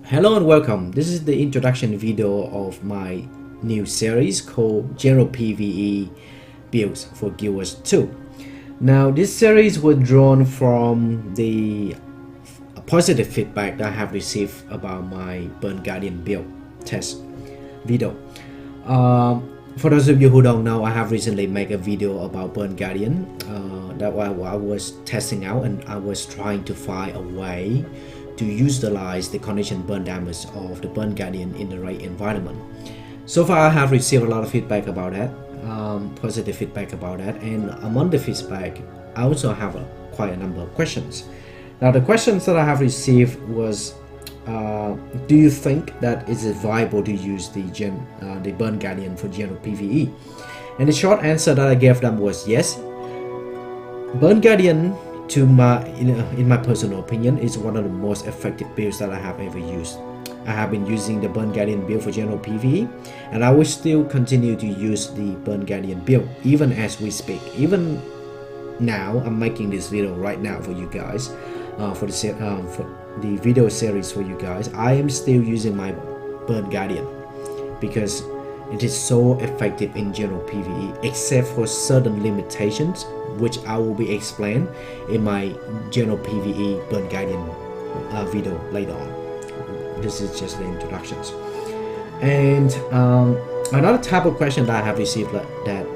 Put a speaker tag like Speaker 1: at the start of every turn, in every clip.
Speaker 1: Hello and welcome. This is the introduction video of my new series called General PvE Builds for Guild Wars 2. Now this series was drawn from the positive feedback that I have received about my Burn Guardian build test video. For those of you who don't know, I have recently made a video about Burn Guardian that I was testing out, and I was trying to find a way to utilize the condition burn damage of the Burn Guardian in the right environment. So far I have received a lot of feedback about that, positive feedback about that, and among the feedback I also have quite a number of questions. Now the questions that I have received was, do you think that is it viable to use the Burn Guardian for general PvE? And the short answer that I gave them was yes. Burn Guardian, in my personal opinion, is one of the most effective builds that I have ever used. I have been using the Burn Guardian build for general PvE, and I will still continue to use the Burn Guardian build even as we speak. Even now, I'm making this video right now for you guys, for the video series for you guys. I am still using my Burn Guardian because it is so effective in general PvE, except for certain limitations, which I will be explained in my general PvE Burn Guardian video later on. This is just the introductions. And another type of question that I have received that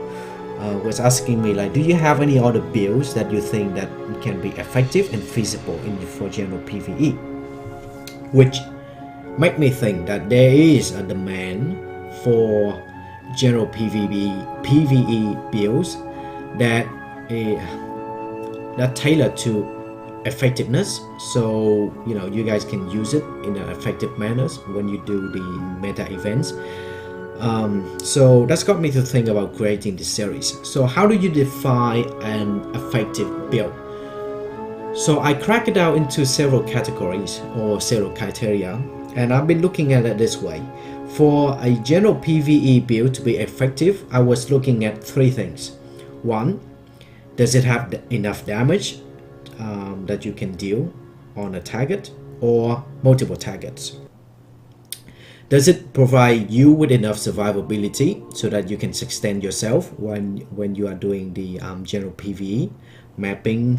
Speaker 1: was asking me, like, do you have any other builds that you think that can be effective and feasible for general PvE? Which make me think that there is a demand for general PvE builds that tailored to effectiveness, so you guys can use it in an effective manner when you do the meta events. So that's got me to think about creating this series. So how do you define an effective build? So I crack it out into several categories or several criteria, and I've been looking at it this way. For a general PvE build to be effective, I was looking at three things. One, does it have enough damage that you can deal on a target or multiple targets? Does it provide you with enough survivability so that you can extend yourself when you are doing the general PvE mapping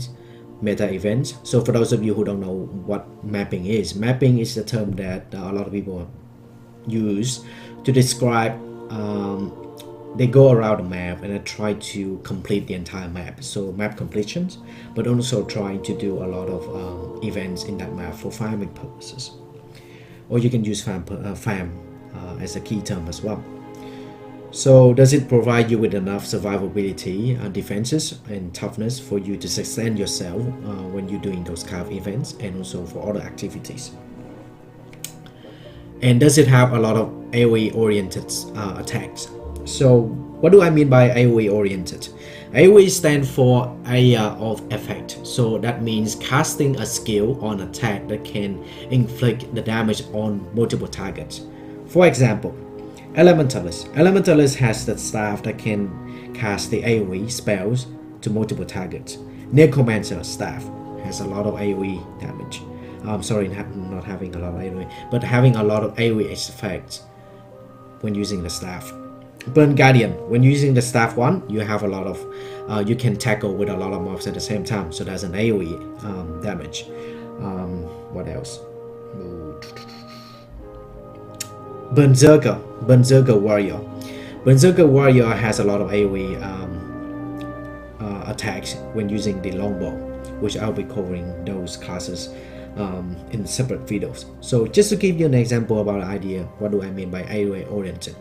Speaker 1: meta events? So for those of you who don't know what mapping is the term that a lot of people use to describe they go around the map and try to complete the entire map, so map completions, but also trying to do a lot of events in that map for farming purposes, or you can use farm as a key term as well. So does it provide you with enough survivability, defenses and toughness for you to sustain yourself when you're doing those kind of events and also for other activities? And does it have a lot of AoE oriented attacks? So what do I mean by AoE oriented? AoE stands for area of effect. So that means casting a skill on attack that can inflict the damage on multiple targets. For example, Elementalist. Elementalist has the staff that can cast the AoE spells to multiple targets. Necromancer staff has a lot of AoE damage. I'm sorry, not having a lot of AoE, but having a lot of AoE effects when using the staff. Burn Guardian, when using the staff one, you have a lot of, you can tackle with a lot of mobs at the same time, so that's an AoE damage. What else? Burnserker Warrior. Burnserker Warrior has a lot of AoE attacks when using the longbow, which I'll be covering those classes in separate videos. So just to give you an example about the idea, what do I mean by AoE oriented?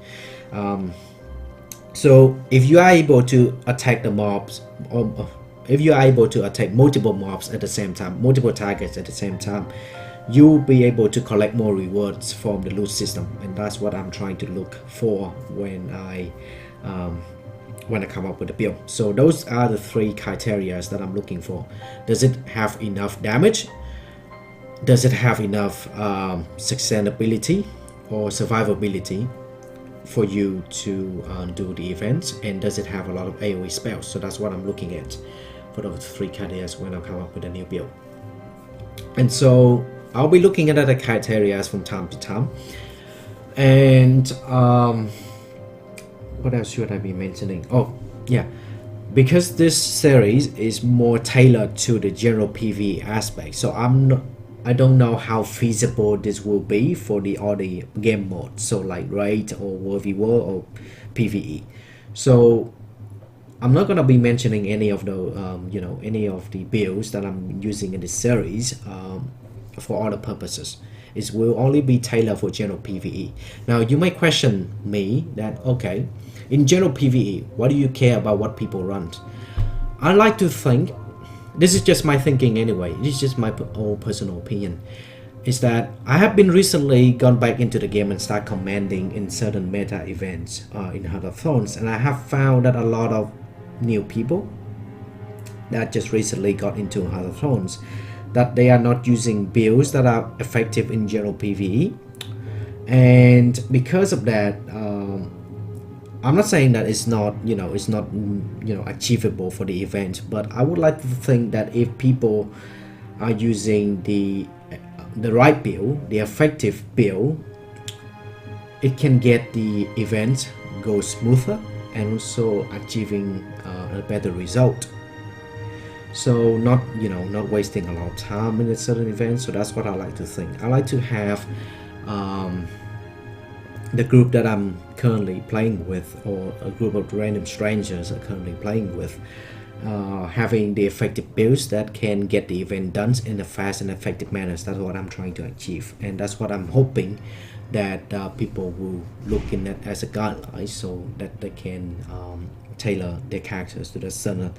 Speaker 1: So if you are able to attack the mobs, or if you are able to attack multiple mobs at the same time, multiple targets at the same time, you will be able to collect more rewards from the loot system, and that's what I'm trying to look for when I come up with a build. So those are the three criteria that I'm looking for. Does it have enough damage? Does it have enough sustainability or survivability for you to do the events, and does it have a lot of AoE spells? So that's what I'm looking at for those three criteria when I come up with a new build. And so I'll be looking at the criteria from time to time. And what else should I be mentioning? Oh yeah, because this series is more tailored to the general PvE aspect, so I don't know how feasible this will be for the other game modes, so like Raid or World v World or PvE. So I'm not gonna be mentioning any of the any of the builds that I'm using in this series for other purposes. It will only be tailored for general PvE. Now you might question me that, okay, in general PvE, what do you care about what people run? I like to think, this is just my thinking anyway, this is just my own personal opinion, is that I have been recently gone back into the game and start commenting in certain meta events in Heart of Thrones, and I have found that a lot of new people that just recently got into Heart of Thrones, that they are not using builds that are effective in general PvE, and because of that, I'm not saying that it's not achievable for the event, but I would like to think that if people are using the right build, the effective build, it can get the event go smoother and also achieving a better result. So not wasting a lot of time in a certain event. So that's what I like to think. I like to have the group that I'm currently playing with, or a group of random strangers are currently playing with, having the effective builds that can get the event done in a fast and effective manner. That's what I'm trying to achieve, and that's what I'm hoping that people will look in at as a guideline, so that they can tailor their characters to the certain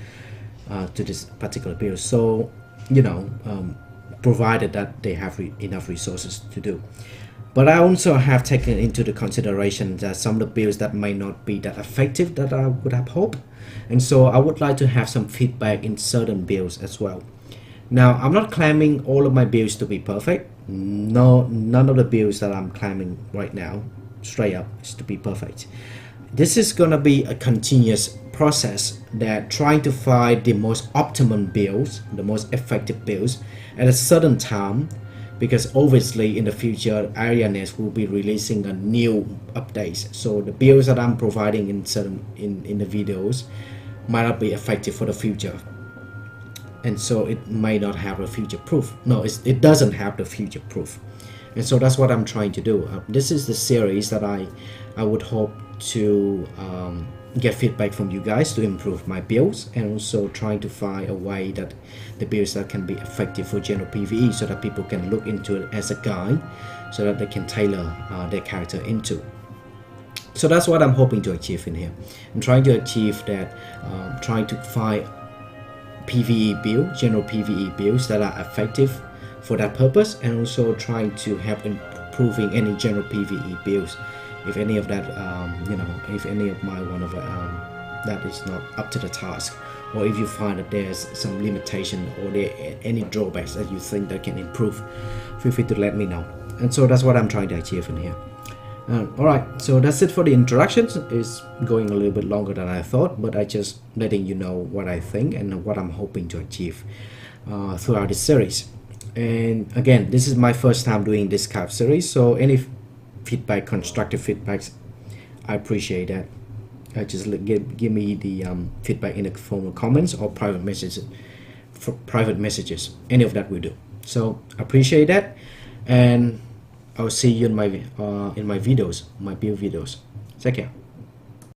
Speaker 1: to this particular build. So provided that they have enough resources to do. But I also have taken into the consideration that some of the builds that may not be that effective that I would have hoped, and so I would like to have some feedback in certain builds as well. Now, I'm not claiming all of my builds to be perfect. No, none of the builds that I'm claiming right now straight up is to be perfect. This is gonna be a continuous process, that trying to find the most optimum builds, the most effective builds at a certain time, because obviously in the future Arianes will be releasing a new updates, so the builds that I'm providing in the videos might not be effective for the future, and so it may not have a future proof. No, it doesn't have the future proof, and so that's what I'm trying to do. This is the series that I would hope to get feedback from you guys to improve my builds, and also trying to find a way that the builds that can be effective for general PvE, so that people can look into it as a guide, so that they can tailor their character into. So that's what I'm hoping to achieve in here. I'm trying to achieve that, trying to find PvE build, general PvE builds that are effective for that purpose, and also trying to help improving any general PvE builds. If any of that, if any of my one of that is not up to the task, or if you find that there's some limitation or there any drawbacks that you think that can improve, feel free to let me know. And so that's what I'm trying to achieve in here. Alright, so that's it for the introductions. It's going a little bit longer than I thought, but I just letting you know what I think and what I'm hoping to achieve throughout this series. And again, this is my first time doing this kind of series, so any feedback, constructive feedbacks, I appreciate that. Just give me the feedback in the form of comments or private messages. Any of that will do. So I appreciate that, and I'll see you in my videos, my build videos. Take care.